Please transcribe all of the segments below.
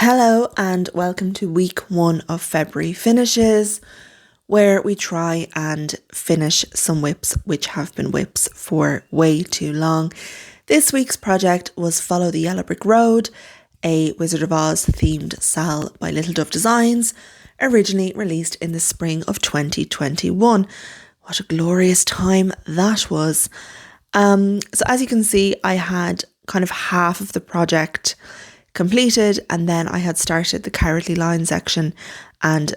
Hello and welcome to week 1 of February finishes, where we try and finish some whips which have been whips for way too long. This week's project was Follow the Yellow Brick Road, a Wizard of Oz themed sal by Little Dove Designs, originally released in the spring of 2021. What a glorious time that was. So as you can see, I had kind of half of the project completed, and then I had started the cowardly lion section and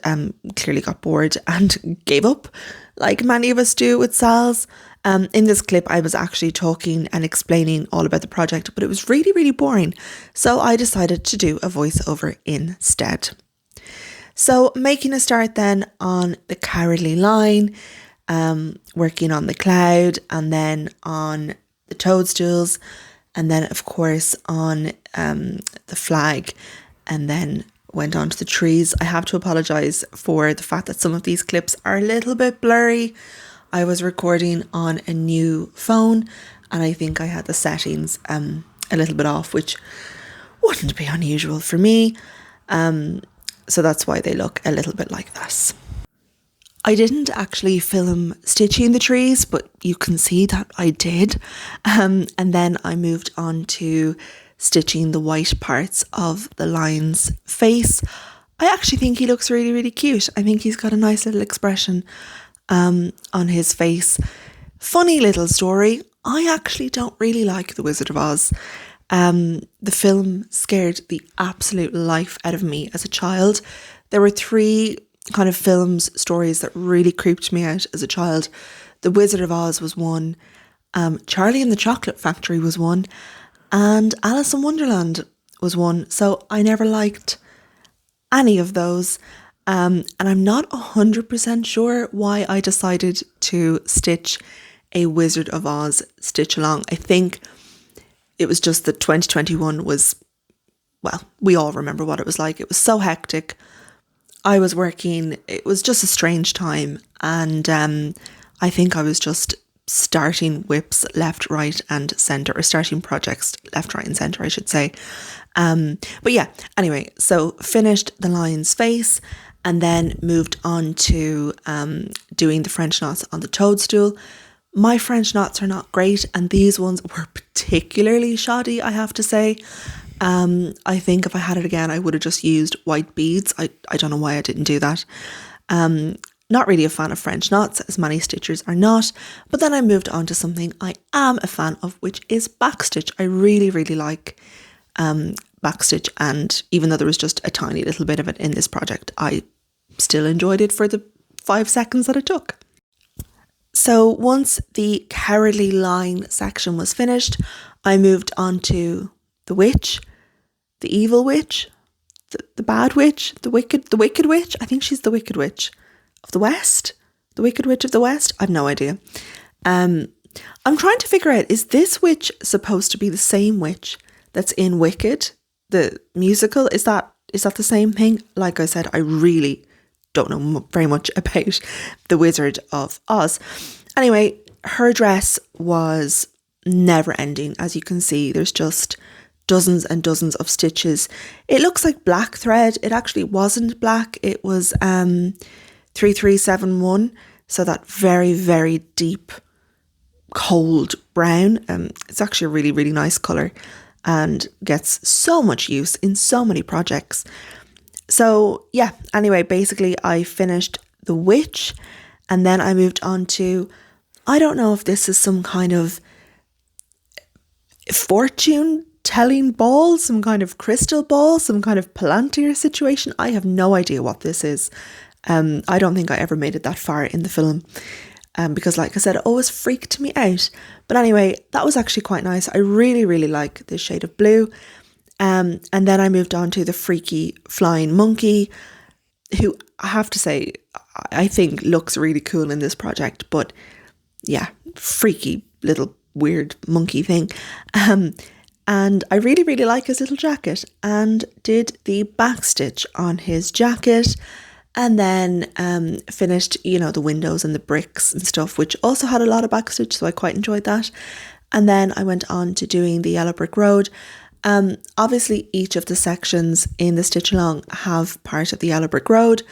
clearly got bored and gave up, like many of us do with sals. In this clip I was actually talking and explaining all about the project, but it was really boring, so I decided to do a voiceover instead. So making a start then on the cowardly lion, working on the cloud and then on the toadstools, and then of course on the flag, and then went on to the trees. I have to apologise for the fact that some of these clips are a little bit blurry. I was recording on a new phone and I think I had the settings a little bit off, which wouldn't be unusual for me. So that's why they look a little bit like this. I didn't actually film stitching the trees, but you can see that I did. And then I moved on to stitching the white parts of the lion's face. I actually think he looks really cute. I think he's got a nice little expression on his face. Funny little story. I actually don't really like The Wizard of Oz. The film scared the absolute life out of me as a child. There were 3 kind of stories that really creeped me out as a child. The Wizard of Oz was one, Charlie and the Chocolate Factory was one, and Alice in Wonderland was one. So I never liked any of those, and I'm not 100% sure why I decided to stitch a Wizard of Oz stitch along. I think it was just that 2021 was, well, we all remember what it was like. It was so hectic. I was working, it was just a strange time, and I think I was just starting whips left, right and centre, or starting projects left, right and centre, I should say. But yeah, anyway, so finished the lion's face and then moved on to doing the French knots on the toadstool. My French knots are not great, and these ones were particularly shoddy, I have to say. I think if I had it again, I would have just used white beads. I don't know why I didn't do that. Not really a fan of French knots, as many stitchers are not. But then I moved on to something I am a fan of, which is backstitch. I really like backstitch, and even though there was just a tiny little bit of it in this project, I still enjoyed it for the 5 seconds that it took. So once the cowardly lion section was finished, I moved on to the witch, the evil witch, the bad witch, the wicked witch. I think she's the wicked witch of the West. The wicked witch of the West. I've no idea. I'm trying to figure out, is this witch supposed to be the same witch that's in Wicked, the musical? Is that the same thing? Like I said, I really don't know very much about the Wizard of Oz. Anyway, her dress was never ending. As you can see, there's just dozens and dozens of stitches. It looks like black thread. It actually wasn't black. It was 3371, so that very deep cold brown. It's actually a really nice colour and gets so much use in so many projects. So yeah, anyway, basically I finished the witch, and then I moved on to, I don't know if this is some kind of fortune telling ball, some kind of crystal ball, some kind of Palantir situation. I have no idea what this is. I don't think I ever made it that far in the film, because like I said, it always freaked me out. But anyway, that was actually quite nice. I really like this shade of blue. And then I moved on to the freaky flying monkey, who I have to say, I think looks really cool in this project. But yeah, freaky little weird monkey thing. And I really like his little jacket, and did the backstitch on his jacket, and then finished, the windows and the bricks and stuff, which also had a lot of backstitch, so I quite enjoyed that. And then I went on to doing the Yellow Brick Road, Obviously, each of the sections in the stitch along have part of the yellow brick road.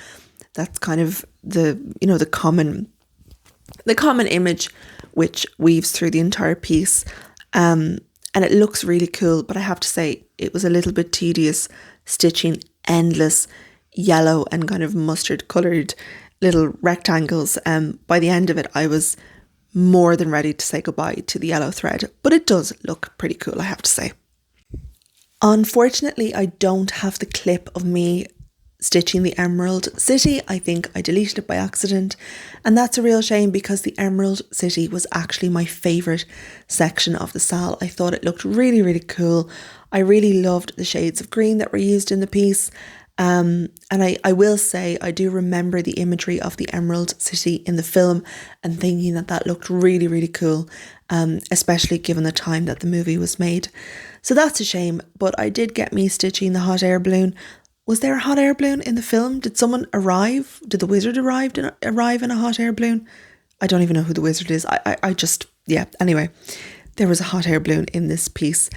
That's kind of the common image which weaves through the entire piece. And it looks really cool, but I have to say it was a little bit tedious stitching endless yellow and kind of mustard coloured little rectangles. By the end of it, I was more than ready to say goodbye to the yellow thread, but it does look pretty cool, I have to say. Unfortunately, I don't have the clip of me stitching the Emerald City. I think I deleted it by accident, and that's a real shame because the Emerald City was actually my favourite section of the sal. I thought it looked really, really cool. I really loved the shades of green that were used in the piece. And I will say I do remember the imagery of the Emerald City in the film and thinking that looked really, really cool, especially given the time that the movie was made. So that's a shame, but I did get me stitching the hot air balloon. Was there a hot air balloon in the film? Did someone arrive? Did the wizard arrive in a hot air balloon? I don't even know who the wizard is. I just, yeah, anyway, there was a hot air balloon in this piece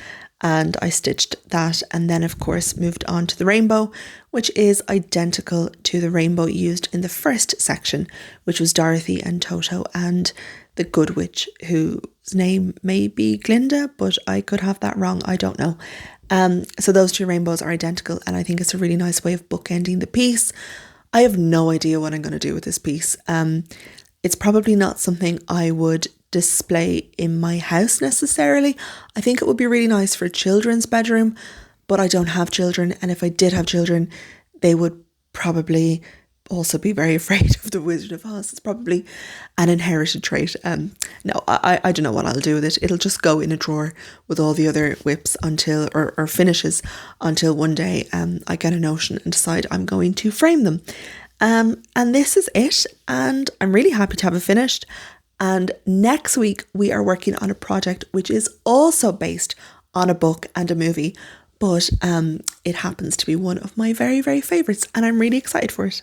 and I stitched that, and then of course moved on to the rainbow, which is identical to the rainbow used in the first section, which was Dorothy and Toto and the Good Witch, whose name may be Glinda, but I could have that wrong, I don't know. So those two rainbows are identical, and I think it's a really nice way of bookending the piece. I have no idea what I'm going to do with this piece. It's probably not something I would display in my house necessarily. I think it would be really nice for a children's bedroom, but I don't have children, and if I did have children, they would probably also be very afraid of the Wizard of Oz. It's probably an inherited trait. No, I don't know what I'll do with it. It'll just go in a drawer with all the other whips until, or finishes, until one day I get a notion and decide I'm going to frame them. And this is it, and I'm really happy to have it finished. And next week we are working on a project which is also based on a book and a movie, but it happens to be one of my very, very favourites, and I'm really excited for it.